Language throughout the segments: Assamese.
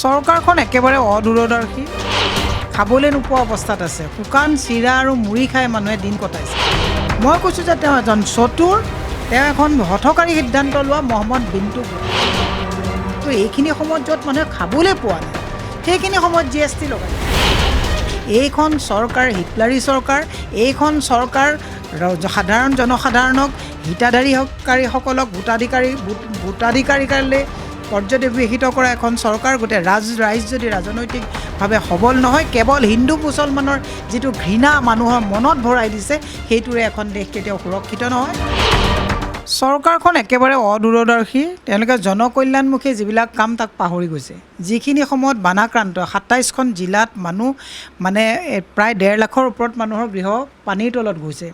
চৰকাৰখন একেবাৰে অদূৰদৰ্শী, খাবলৈ নোপোৱা অৱস্থাত আছে। শুকান চিৰা আৰু মুড়ি খাই মানুহে দিন কটাইছে। মই কৈছোঁ যে তেওঁ এজন চতুৰ, তেওঁ এখন হঠকাৰী সিদ্ধান্ত লোৱা মহম্মদ বিন তুগলক। তো এইখিনি সময়ত য'ত মানুহে খাবলৈ পোৱা নাই, সেইখিনি সময়ত GST লগাইছে। এইখন চৰকাৰ হিটলাৰী চৰকাৰ, এইখন চৰকাৰ সাধাৰণ জনসাধাৰণক হিতাধিকাৰীসকলক ভোটাধিকাৰীলৈ পৰ্যবেক্ষিত কৰা এখন চৰকাৰ। গোটেই ৰাইজ যদি ৰাজনৈতিকভাৱে সবল নহয়, কেৱল হিন্দু মুছলমানৰ যিটো ঘৃণা মানুহৰ মনত ভৰাই দিছে, সেইটোৰে এখন দেশ কেতিয়াও সুৰক্ষিত নহয়। চৰকাৰখন একেবাৰে অদূৰদৰ্শী, তেওঁলোকে জনকল্যাণমুখী যিবিলাক কাম তাক পাহৰি গৈছে। যিখিনি সময়ত বানাক্ৰান্ত 27খন জিলাত মানুহ প্ৰায় 1.5 লাখৰ ওপৰত মানুহৰ গৃহ পানীৰ তলত গৈছে,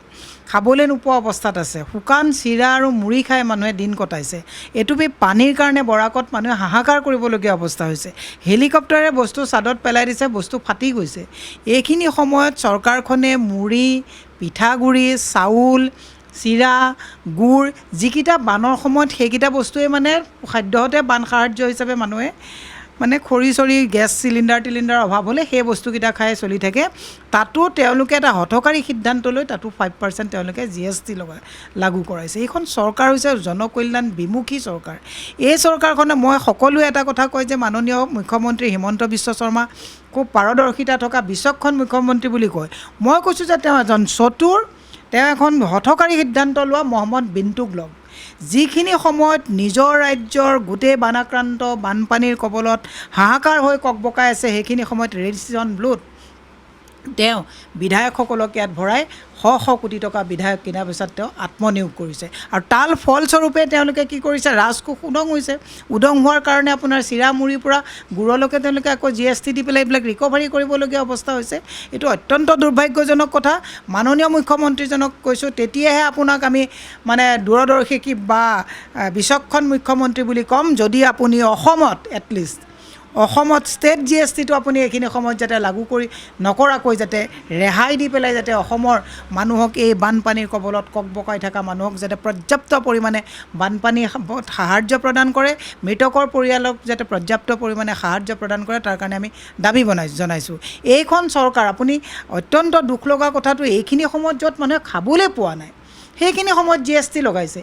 খাবলৈ নোপোৱা অৱস্থাত আছে। শুকান চিৰা আৰু মুড়ি খাই মানুহে দিন কটাইছে। এটুপি পানীৰ কাৰণে বৰাকত মানুহে হাহাকাৰ কৰিবলগীয়া অৱস্থা হৈছে। হেলিকপ্টাৰে বস্তু ছাদত পেলাই দিছে, বস্তু ফাটি গৈছে। এইখিনি সময়ত চৰকাৰখনে মুড়ি, পিঠাগুড়ি, চাউল, চিৰা, গুড়, যিকেইটা বানৰ সময়ত সেইকেইটা বস্তুৱে খাদ্যতে বান সাহাৰ্য হিচাপে মানুহে খৰি চৰি গেছ চিলিণ্ডাৰ অভাৱ হ'লে সেই বস্তুকেইটা খাই চলি থাকে। তাতো তেওঁলোকে এটা হঠকাৰী সিদ্ধান্ত লৈ তাতো 5% তেওঁলোকে GST লাগু কৰাইছে। এইখন চৰকাৰ হৈছে জনকল্যাণ বিমুখী চৰকাৰ। এই চৰকাৰখনে মই সকলোৱে এটা কথা কয় যে মাননীয় মুখ্যমন্ত্ৰী হিমন্ত বিশ্ব শৰ্মা খুব পাৰদৰ্শিতা থকা বিচক্ষণ মুখ্যমন্ত্ৰী বুলি কয়। মই কৈছোঁ যে তেওঁ এজন চতুৰ, তেওঁ এখন হঠকাৰী সিদ্ধান্ত লোৱা মহম্মদ বিন তুগলক। যিখিনি সময়ত নিজৰ ৰাজ্যৰ গোটেই বানাক্ৰান্ত বানপানীৰ কবলত হাহাকাৰ হৈ ককবকাই আছে, সেইখিনি সময়ত ৰেডিশ্যন ব্লুত তেওঁ বিধায়কসকলক ইয়াত ভৰাই শ কোটি টকা বিধায়ক কিনা বেচাত তেওঁ আত্মনিয়োগ কৰিছে। আৰু তাৰ ফলস্বৰূপে তেওঁলোকে কি কৰিছে, ৰাজকোষ উদং হৈছে। উদং হোৱাৰ কাৰণে আপোনাৰ চিৰা মুড়িৰ পৰা গুড়লৈকে তেওঁলোকে আকৌ GST দি পেলাই এইবিলাক ৰিকভাৰী কৰিবলগীয়া অৱস্থা হৈছে। এইটো অত্যন্ত দুৰ্ভাগ্যজনক কথা। মাননীয় মুখ্যমন্ত্ৰীজনক কৈছোঁ, তেতিয়াহে আপোনাক আমি দূৰদৰ্শী বা বিচক্ষণ মুখ্যমন্ত্ৰী বুলি ক'ম, যদি আপুনি অসমত এটলিষ্ট অসমত ষ্টেট GSTটো আপুনি এইখিনি সময়ত যাতে লাগু নকৰাকৈ যাতে ৰেহাই দি পেলাই যাতে অসমৰ মানুহক এই বানপানীৰ কবলত ককবকাই থকা মানুহক যাতে পৰ্যাপ্ত পৰিমাণে বানপানী সাহাৰ্য প্ৰদান কৰে, মৃতকৰ পৰিয়ালক যাতে পৰ্যাপ্ত পৰিমাণে সাহাৰ্য প্ৰদান কৰে, তাৰ কাৰণে আমি দাবী জনাইছোঁ। এইখন চৰকাৰ, আপুনি অত্যন্ত দুখ লগা কথাটো, এইখিনি সময়ত য'ত মানুহে খাবলৈ পোৱা নাই, সেইখিনি সময়ত GST লগাইছে।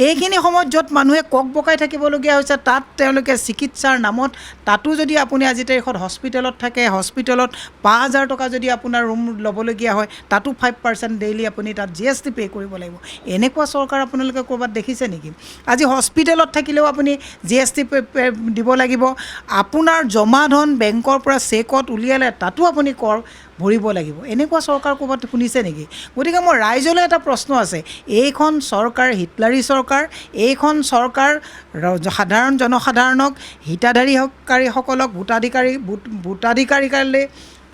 এইখিনি সময়ত য'ত মানুহে ককবকাই থাকিবলগীয়া হৈছে, তাত তেওঁলোকে চিকিৎসাৰ নামত তাতো যদি আপুনি আজি তাৰিখত হস্পিটেলত থাকে, হস্পিটেলত 5,000 টকা যদি আপোনাৰ ৰুম ল'বলগীয়া হয়, তাতো 5% ডেইলি আপুনি তাত GST পে' কৰিব লাগিব। এনেকুৱা চৰকাৰ আপোনালোকে ক'ৰবাত দেখিছে নেকি? আজি হস্পিটেলত থাকিলেও আপুনি GST দিব লাগিব। আপোনাৰ জমা ধন বেংকৰ পৰা চেকত উলিয়ালে তাতো আপুনি কৰ ভৰিব লাগিব। এনেকুৱা চৰকাৰ ক'ৰবাত শুনিছে নেকি? গতিকে মোৰ ৰাইজলৈ এটা প্ৰশ্ন আছে, এইখন চৰকাৰ হিটলাৰী চৰকাৰ, এইখন চৰকাৰ সাধাৰণ জনসাধাৰণক হিতাধিকাৰীসকলক ভোটাধিকাৰীলৈ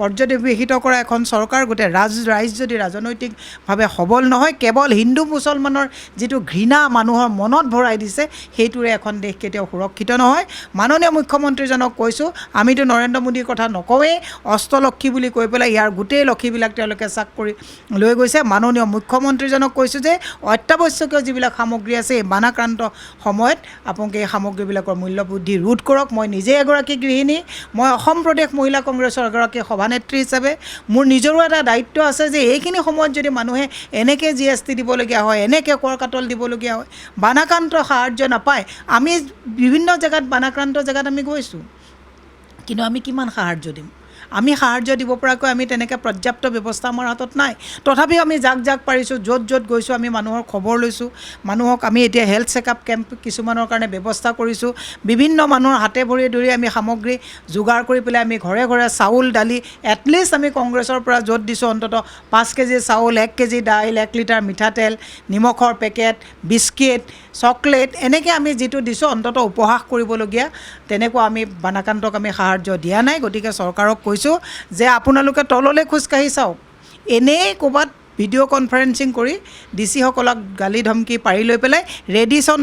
পৰ্যবেক্ষিত কৰা এখন চৰকাৰ। গোটেই ৰাইজ যদি ৰাজনৈতিকভাৱে সবল নহয়, কেৱল হিন্দু মুছলমানৰ যিটো ঘৃণা মানুহৰ মনত ভৰাই দিছে, সেইটোৰে এখন দেশ কেতিয়াও সুৰক্ষিত নহয়। মাননীয় মুখ্যমন্ত্ৰীজনক কৈছোঁ, আমিতো নৰেন্দ্ৰ মোদীৰ কথা নকওঁৱেই, অষ্টলক্ষী বুলি কৈ পেলাই ইয়াৰ গোটেই লক্ষীবিলাক তেওঁলোকে চাক কৰি লৈ গৈছে। মাননীয় মুখ্যমন্ত্ৰীজনক কৈছোঁ যে অত্যাৱশ্যকীয় যিবিলাক সামগ্ৰী আছে, এই বানাক্ৰান্ত সময়ত আপোনালোকে এই সামগ্ৰীবিলাকৰ মূল্য বৃদ্ধি ৰোধ কৰক। মই নিজে এগৰাকী গৃহিণী, মই অসম প্ৰদেশ মহিলা কংগ্ৰেছৰ এগৰাকী সভানেত্ৰী হিচাপে মোৰ নিজৰো এটা দায়িত্ব আছে যে এইখিনি সময়ত যদি মানুহে এনেকৈ GST দিবলগীয়া হয়, এনেকৈ কৰ কাটল দিবলগীয়া হয়, বানাক্ৰান্ত সাহাৰ্য নাপায়। আমি বিভিন্ন জেগাত বানাক্ৰান্ত জেগাত আমি গৈছোঁ, কিন্তু আমি কিমান সাহাৰ্য দিম? আমি সাহাৰ্য দিব পৰাকৈ আমি তেনেকৈ পৰ্যাপ্ত ব্যৱস্থা আমাৰ হাতত নাই। তথাপিও আমি যাক পাৰিছোঁ, য'ত গৈছোঁ, আমি মানুহৰ খবৰ লৈছোঁ। মানুহক আমি এতিয়া হেল্থ চেকআপ কেম্প কিছুমানৰ কাৰণে ব্যৱস্থা কৰিছোঁ। বিভিন্ন মানুহৰ হাতে ভৰিয়ে ধৰি আমি সামগ্ৰী যোগাৰ কৰি পেলাই আমি ঘৰে ঘৰে চাউল দালি এটলিষ্ট আমি কংগ্ৰেছৰ পৰা য'ত দিছোঁ, অন্ততঃ 5 কেজি চাউল, 1 কেজি দাইল, 1 লিটাৰ মিঠাতেল, নিমখৰ পেকেট, বিস্কিট, চকলেট, এনেকৈ আমি যিটো দিছোঁ, অন্ততঃ উপহাস কৰিবলগীয়া তেনেকুৱা আমি বানাক্ৰান্তক আমি সাহাৰ্য দিয়া নাই। গতিকে চৰকাৰক কৈছোঁ যে আপোনালোকে তললৈ খোজকাঢ়ি চাওক। এনেই ক'ৰবাত ভিডিঅ' কনফাৰেন্সিং কৰি DC-সকলক গালি ধমকি পাৰি লৈ পেলাই ৰেডিশ্যন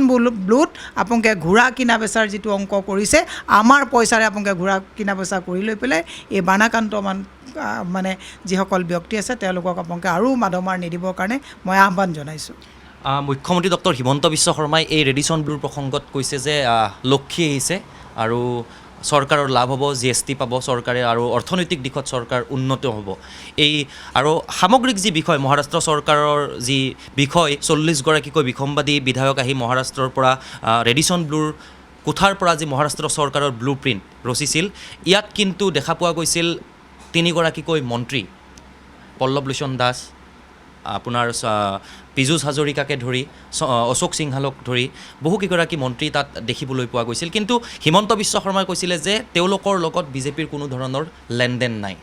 ব্লুত আপোনালোকে ঘোঁৰা কিনা বেচাৰ যিটো অংক কৰিছে, আমাৰ পইচাৰে আপোনালোকে ঘোঁৰা কিনা বেচা কৰি লৈ পেলাই এই বানাক্ৰান্ত যিসকল ব্যক্তি আছে, তেওঁলোকক আপোনালোকে আৰু মাধমাৰ নিদিবৰ কাৰণে মই আহ্বান জনাইছোঁ। মুখ্যমন্ত্ৰী ডক্টৰ হিমন্ত বিশ্ব শৰ্মাই এই ৰেডিশ্যন ব্লুৰ প্ৰসংগত কৈছে যে লক্ষী আহিছে আৰু চৰকাৰৰ লাভ হ'ব, GST পাব চৰকাৰে আৰু অৰ্থনৈতিক দিশত চৰকাৰ উন্নত হ'ব। এই আৰু সামগ্ৰিক যি বিষয় মহাৰাষ্ট্ৰ চৰকাৰৰ যি বিষয় 40গৰাকীকৈ বিসম্বাদী বিধায়ক আহি মহাৰাষ্ট্ৰৰ পৰা ৰেডিছন ব্লুৰ কোঠাৰ পৰা যি মহাৰাষ্ট্ৰ চৰকাৰৰ ব্লু প্ৰিণ্ট ৰচিছিল, ইয়াত কিন্তু দেখা পোৱা গৈছিল 3গৰাকীকৈ মন্ত্ৰী, পল্লৱ লোচন দাস, আপোনাৰ পীযুষ হাজৰিকাকে ধৰি অশোক সিংহালক ধৰি বহুকেইগৰাকী মন্ত্ৰী তাত দেখিবলৈ পোৱা গৈছিল। কিন্তু হিমন্ত বিশ্ব শৰ্মাই কৈছিলে যে তেওঁলোকৰ লগত বিজেপিৰ কোনো ধৰণৰ লেনদেন নাই।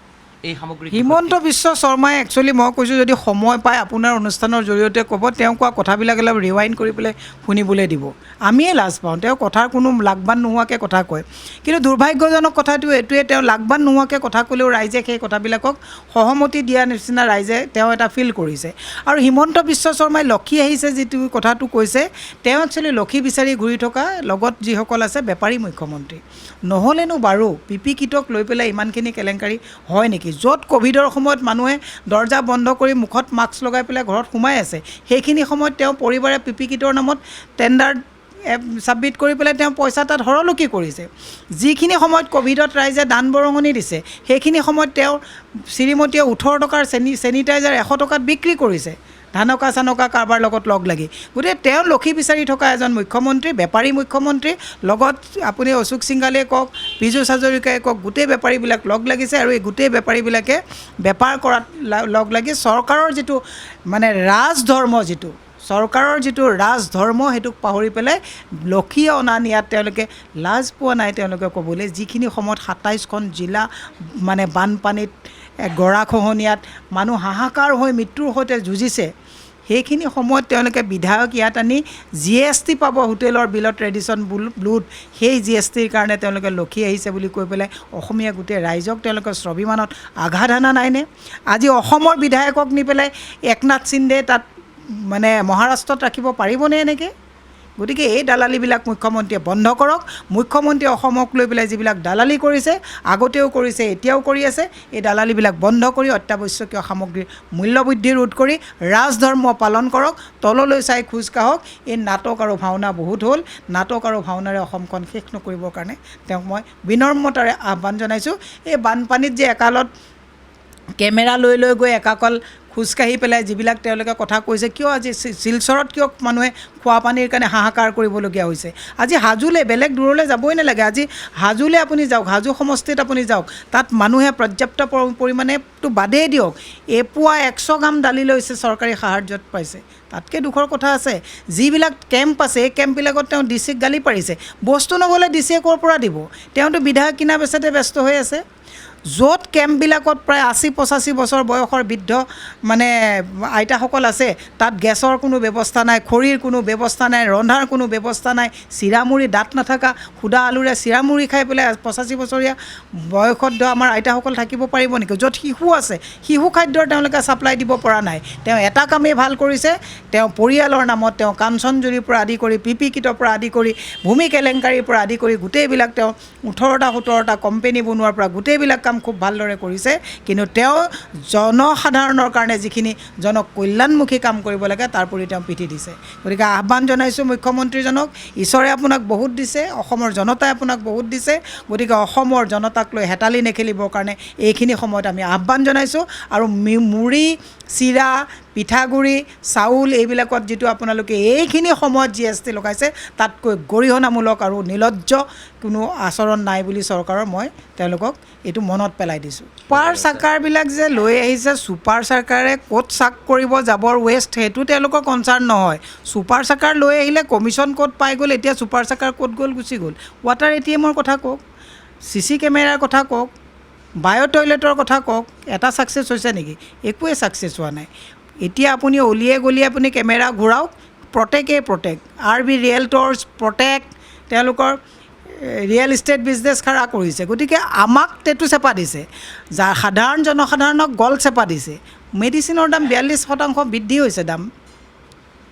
এই সামগ্ৰিক হিমন্ত বিশ্ব শৰ্মাই একচুৱেলি মই কৈছোঁ যদি সময় পায় আপোনাৰ অনুষ্ঠানৰ জৰিয়তে ক'ব, তেওঁ কোৱা কথাবিলাক অলপ ৰিৱাইণ্ড কৰি পেলাই শুনিবলৈ দিব। আমিয়ে লাজ পাওঁ, তেওঁ কথাৰ কোনো লাগবান নোহোৱাকৈ কথা কয়। কিন্তু দুৰ্ভাগ্যজনক কথাটো এইটোৱে, তেওঁ লাগবান নোহোৱাকৈ কথা ক'লেও ৰাইজে সেই কথাবিলাকক সহমতি দিয়া নিচিনা ৰাইজে তেওঁ এটা ফিল কৰিছে। আৰু হিমন্ত বিশ্ব শৰ্মাই লক্ষী আহিছে যিটো কথাটো কৈছে, তেওঁ একচুৱেলি লক্ষী বিচাৰি ঘূৰি থকা লগত যিসকল আছে বেপাৰী মুখ্যমন্ত্ৰী। নহ'লেনো বাৰু পিপি কিটক লৈ পেলাই ইমানখিনি কেলেংকাৰী হয় নেকি? য'ত ক'ভিডৰ সময়ত মানুহে দৰ্জা বন্ধ কৰি মুখত মাস্ক লগাই পেলাই ঘৰত সোমাই আছে, সেইখিনি সময়ত তেওঁ পৰিবাৰে পিপি কিটৰ নামত টেণ্ডাৰ ছাবমিট কৰি পেলাই তেওঁ পইচা তাত হৰলুকি কৰিছে। যিখিনি সময়ত ক'ভিডত ৰাইজে দান বৰঙণি দিছে, সেইখিনি সময়ত তেওঁ শ্ৰীমতীয়ে 18 টকাৰ চেনিটাইজাৰ 100 টকাত বিক্ৰী কৰিছে ধানকা চানকা কাৰোবাৰ লগত লগ লাগি। গতিকে তেওঁ লক্ষী বিচাৰি থকা এজন মুখ্যমন্ত্ৰী, বেপাৰী মুখ্যমন্ত্ৰী। লগত আপুনি অশোক সিংঘালে কওক, পীযুষ হাজৰিকাই কওক, গোটেই বেপাৰীবিলাক লগ লাগিছে। আৰু এই গোটেই বেপাৰীবিলাকে বেপাৰ কৰাত লগ লাগি চৰকাৰৰ যিটো মানে ৰাজধৰ্ম, চৰকাৰৰ যিটো ৰাজধৰ্ম সেইটোক পাহৰি পেলাই লক্ষী অনা নিয়াত তেওঁলোকে লাজ পোৱা নাই। তেওঁলোকে ক'বলৈ যিখিনি সময়ত 27খন জিলা মানে বানপানীত গৰাখহনীয়াত মানুহ হাহাকাৰ হৈ মৃত্যুৰ সৈতে যুঁজিছে, সেইখিনি সময়ত তেওঁলোকে বিধায়ক ইয়াত আনি GST পাব হোটেলৰ বিলত ৰেডিছন ব্লুত, সেই GSTৰ কাৰণে তেওঁলোকে লক্ষী আহিছে বুলি কৈ পেলাই অসমীয়া গোটেই ৰাইজক তেওঁলোকে স্বাভিমানত আঘাত আনা নাইনে? আজি অসমৰ বিধায়কক নি পেলাই একনাথ সিন্ধে তাত মানে মহাৰাষ্ট্ৰত ৰাখিব পাৰিবনে এনেকৈ? গতিকে এই দালালিবিলাক মুখ্যমন্ত্ৰীয়ে বন্ধ কৰক। মুখ্যমন্ত্ৰীয়ে অসমক লৈ পেলাই যিবিলাক দালালি কৰিছে, আগতেও কৰিছে, এতিয়াও কৰি আছে, এই দালালিবিলাক বন্ধ কৰি অত্যাৱশ্যকীয় সামগ্ৰীৰ মূল্যবৃদ্ধি ৰোধ কৰি ৰাজধৰ্ম পালন কৰক। তললৈ চাই খোজ কাঢ়ক। এই নাটক আৰু ভাওনা বহুত হ'ল। নাটক আৰু ভাওনাৰে অসমখন শেষ নকৰিবৰ কাৰণে তেওঁক মই বিনম্ৰতাৰে আহ্বান জনাইছোঁ। এই বানপানীত যে একালত কেমেৰা লৈ গৈ একাকল খোজকাঢ়ি পেলাই যিবিলাক তেওঁলোকে কথা কৈছে, কিয় আজি শিলচৰত কিয় মানুহে খোৱা পানীৰ কাৰণে হাহাকাৰ কৰিবলগীয়া হৈছে? আজি হাজোলৈ, বেলেগ দূৰলৈ যাবই নালাগে, আজি হাজোলৈ আপুনি যাওক, হাজো সমষ্টিত আপুনি যাওক, তাত মানুহে পৰ্যাপ্ত পৰিমাণেতো বাদেই দিয়ক, এপোৱা 100 গ্ৰাম দালি লৈছে চৰকাৰী সাহাৰ্যত পাইছে। তাতকৈ দুখৰ কথা আছে, যিবিলাক কেম্প আছে এই কেম্পবিলাকত তেওঁ ডিচিক গালি পাৰিছে। বস্তু নগ'লে ডিচিয়ে ক'ৰ পৰা দিব? তেওঁতো বিধায়ক কিনা বেচাতে ব্যস্ত হৈ আছে। য'ত কেম্পবিলাকত প্ৰায় 80-85 বছৰ বয়সৰ বৃদ্ধ মানে আইতাসকল আছে, তাত গেছৰ কোনো ব্যৱস্থা নাই, খৰিৰ কোনো ব্যৱস্থা নাই, ৰন্ধাৰ কোনো ব্যৱস্থা নাই। চিৰামুড়ি, দাঁত নাথাকা সুদা আলুৰে চিৰামুড়ি খাই পেলাই 85 বছৰীয়া বয়সত আমাৰ আইতাসকল থাকিব পাৰিব নেকি? য'ত শিশু আছে, শিশু খাদ্যৰ তেওঁলোকে ছাপ্লাই দিব পৰা নাই। তেওঁ এটা কামেই ভাল কৰিছে, তেওঁ পৰিয়ালৰ নামত তেওঁ কাঞ্চনজুৰিৰ পৰা আদি কৰি পিপি কিটৰ পৰা আদি কৰি ভূমি কেলেংকাৰীৰ পৰা আদি কৰি গোটেইবিলাক তেওঁ 18টা কোম্পেনী বনোৱাৰ পৰা গোটেইবিলাক কাম খুব ভালদৰে কৰিছে। কিন্তু তেওঁ জনসাধাৰণৰ কাৰণে যিখিনি জনকল্যাণমুখী কাম কৰিব লাগে তাৰ প্ৰতি তেওঁ পিঠি দিছে। গতিকে আহ্বান জনাইছোঁ মুখ্যমন্ত্ৰীজনক, ঈশ্বৰে আপোনাক বহুত দিছে, অসমৰ জনতাই আপোনাক বহুত দিছে। গতিকে অসমৰ জনতাক লৈ হেতালি নেখেলিবৰ কাৰণে এইখিনি সময়ত আমি আহ্বান জনাইছোঁ। আৰু মুড়ি, চিৰা, পিঠাগুড়ি, চাউল এইবিলাকত যিটো আপোনালোকে এইখিনি সময়ত GST লগাইছে, তাতকৈ গৰিহণামূলক আৰু নিলজ্জ কোনো আচৰণ নাই বুলি চৰকাৰৰ মই তেওঁলোকক এইটো মনত পেলাই দিছোঁ। ছুপাৰ চাকাৰবিলাক যে লৈ আহিছে, ছুপাৰ চাকাৰে ক'ত চাক কৰিব জাবৰ ৱেষ্ট সেইটো তেওঁলোকৰ কনচাৰ্ণ নহয়। ছুপাৰ চাকাৰ লৈ আহিলে কমিশ্যন ক'ত পাই গ'ল, এতিয়া ছুপাৰ চাকাৰ ক'ত গ'ল, গুচি গ'ল। ৱাটাৰ ATMৰ কথা কওক, CC কেমেৰাৰ কথা কওক, বায়' টয়লেটৰ কথা কওক, এটা ছাকচেছ হৈছে নেকি? একোৱে ছাকচেছ হোৱা নাই। এতিয়া আপুনি অলিয়ে গলিয়ে আপুনি কেমেৰা ঘূৰাওক, প্ৰটেক্ট RB ৰিয়েলটৰ্ছ প্ৰটেক্ট তেওঁলোকৰ ৰিয়েল ইষ্টেট বিজনেছ খাৰা কৰিছে। গতিকে আমাক টেটু চেপা দিছে, সাধাৰণ জনসাধাৰণক গল চেপা দিছে। মেডিচিনৰ দাম 42% বৃদ্ধি হৈছে দাম।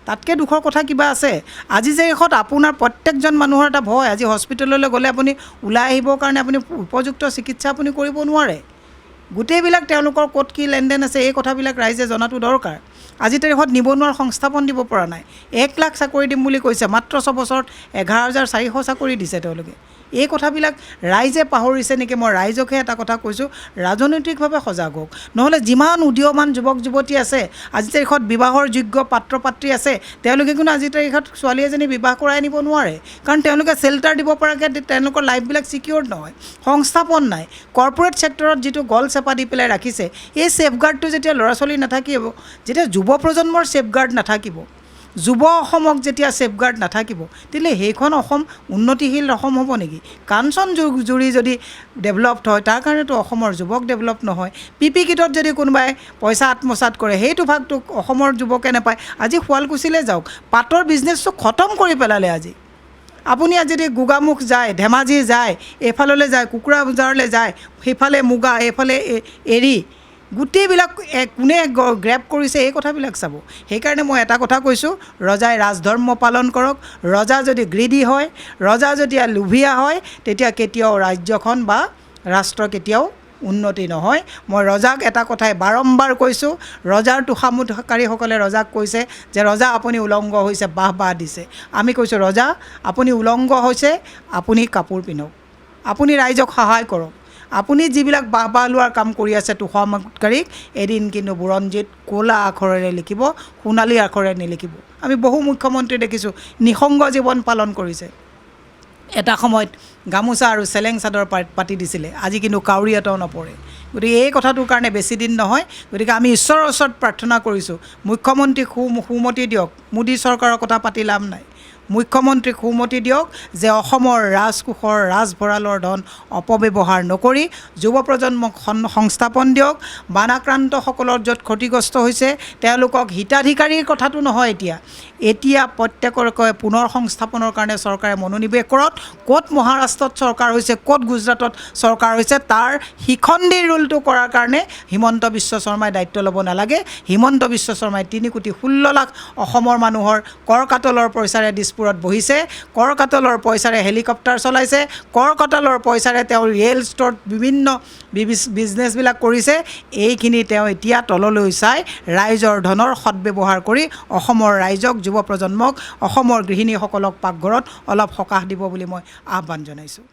তাতকৈ দুখৰ কথা কিবা আছে? আজি যে দেশত আপোনাৰ প্ৰত্যেকজন মানুহৰ এটা ভয়, আজি হস্পিটেললৈ গ'লে আপুনি ওলাই আহিবৰ কাৰণে আপুনি উপযুক্ত চিকিৎসা আপুনি কৰিব নোৱাৰে। গোটেইবিলাক তেওঁলোকৰ ক'ত কি লেনদেন আছে এই কথাবিলাক ৰাইজে জনাটো দৰকাৰ। আজি তাৰিখত নিবনুৱাৰ সংস্থাপন দিব পৰা নাই। 1 লাখ চাকৰি দিম বুলি কৈছে, মাত্ৰ 6 বছৰত 11,400 চাকৰি দিছে তেওঁলোকে। এই কথাবিলাক ৰাইজে পাহৰিছে নেকি? মই ৰাইজকহে এটা কথা কৈছোঁ, ৰাজনৈতিকভাৱে সজাগ হওক। নহ'লে যিমান উদীয়মান যুৱক যুৱতী আছে, আজি তাৰিখত বিবাহৰ যোগ্য পাত্ৰ পাত্ৰী আছে, তেওঁলোকে কিন্তু আজি তাৰিখত ছোৱালী এজনী বিবাহ কৰাই নিব নোৱাৰে, কাৰণ তেওঁলোকে শ্বেল্টাৰ দিব পৰাকৈ তেওঁলোকৰ লাইফবিলাক ছিকিউৰ্ড নহয়, সংস্থাপন নাই। কৰ্পৰেট ছেক্টৰত যিটো গল চেপা দি পেলাই ৰাখিছে, এই ছেফগাৰ্ডটো যেতিয়া ল'ৰা ছোৱালী নাথাকিব, যেতিয়া যুৱ প্ৰজন্মৰ ছেফগাৰ্ড নাথাকিব, যুৱ অসমক যেতিয়া ছেফগাৰ্ড নাথাকিব, তেতিয়াহ'লে সেইখন অসম উন্নতিশীল অসম হ'ব নেকি? কাঞ্চন জুৰি যদি ডেভেলপড হয়, তাৰ কাৰণেতো অসমৰ যুৱক ডেভেলপ নহয়। পি কিটত যদি কোনোবাই পইচা আত্মসাৎ কৰে, সেইটো ভাগটো অসমৰ যুৱকে নাপায়। আজি শুৱালকুছিলৈ যাওক, পাটৰ বিজনেছটো খতম কৰি পেলালে আজি। আপুনি আজি যদি গোগামুখ যায়, ধেমাজি যায়, এইফাললৈ যায়, কুকুৰাবজাৰলৈ যায়, সেইফালে মুগা, এইফালে এৰী, গোটেইবিলাক কোনে গ্ৰেপ কৰিছে, এই কথাবিলাক চাব। সেইকাৰণে মই এটা কথা কৈছোঁ, ৰজাই ৰাজধৰ্ম পালন কৰক। ৰজা যদি গ্ৰীডি হয়, ৰজা যদি লোভীয়া হয়, তেতিয়া কেতিয়াও ৰাজ্যখন বা ৰাষ্ট্ৰ কেতিয়াও উন্নতি নহয়। মই ৰজাক এটা কথাই বাৰম্বাৰ কৈছোঁ, ৰজাৰ তোষামোদকাৰীসকলে ৰজাক কৈছে যে ৰজা আপুনি উলংগ হৈছে, বাহ দিছে। আমি কৈছোঁ ৰজা আপুনি উলংগ হৈছে, আপুনি কাপোৰ পিন্ধক, আপুনি ৰাইজক সহায় কৰক। আপুনি যিবিলাক বাহ লোৱাৰ কাম কৰি আছে তোষামোদকাৰীক, এদিন কিন্তু বুৰঞ্জীত ক'লা আখৰেৰে লিখিব, সোণালী আখৰেৰে নিলিখিব। আমি বহু মুখ্যমন্ত্ৰী দেখিছোঁ নিঃসংগ জীৱন পালন কৰিছে। এটা সময়ত গামোচা আৰু চেলেং চাদৰ পাতি দিছিলে, আজি কিন্তু কাউৰী এটাও নপৰে। গতিকে এই কথাটোৰ কাৰণে বেছি দিন নহয়। গতিকে আমি ঈশ্বৰৰ ওচৰত প্ৰাৰ্থনা কৰিছোঁ, মুখ্যমন্ত্ৰীক সুমতি দিয়ক। মোদী চৰকাৰৰ কথা পাতি লাভ নাই, মুখ্যমন্ত্ৰীক সুমতি দিয়ক যে অসমৰ ৰাজকোষৰ ৰাজভঁৰালৰ ধন অপব্যৱহাৰ নকৰি যুৱ প্ৰজন্মক সংস্থাপন দিয়ক। বানাক্ৰান্তসকলৰ য'ত ক্ষতিগ্ৰস্ত হৈছে তেওঁলোকক হিতাধিকাৰীৰ কথাটো নহয়, এতিয়া প্ৰত্যেককে পুনৰ সংস্থাপনৰ কাৰণে চৰকাৰে মনোনিৱেশ কৰক। ক'ত মহাৰাষ্ট্ৰত চৰকাৰ হৈছে, ক'ত গুজৰাটত চৰকাৰ হৈছে, তাৰ শিখণ্ডী ৰুলটো কৰাৰ কাৰণে হিমন্ত বিশ্ব শৰ্মাই দায়িত্ব ল'ব নালাগে। হিমন্ত বিশ্ব শৰ্মাই 3,16,00,000 অসমৰ মানুহৰ কৰ কাটলৰ পইচাৰে দিছপুৰত বহিছে, কৰ কাটলৰ পইচাৰে হেলিকপ্টাৰ চলাইছে, কৰ কাটলৰ পইচাৰে তেওঁ ৰিয়েল ষ্ট'ৰত বিভিন্ন বিজনেছবিলাক কৰিছে। এইখিনি তেওঁ এতিয়া তললৈ চাই ৰাইজৰ ধনৰ সৎব্যৱহাৰ কৰি অসমৰ ৰাইজক, যুৱ প্ৰজন্মক, অসমৰ গৃহিণীসকলক পাকঘৰত অলপ সকাহ দিব বুলি মই আহ্বান জনাইছোঁ।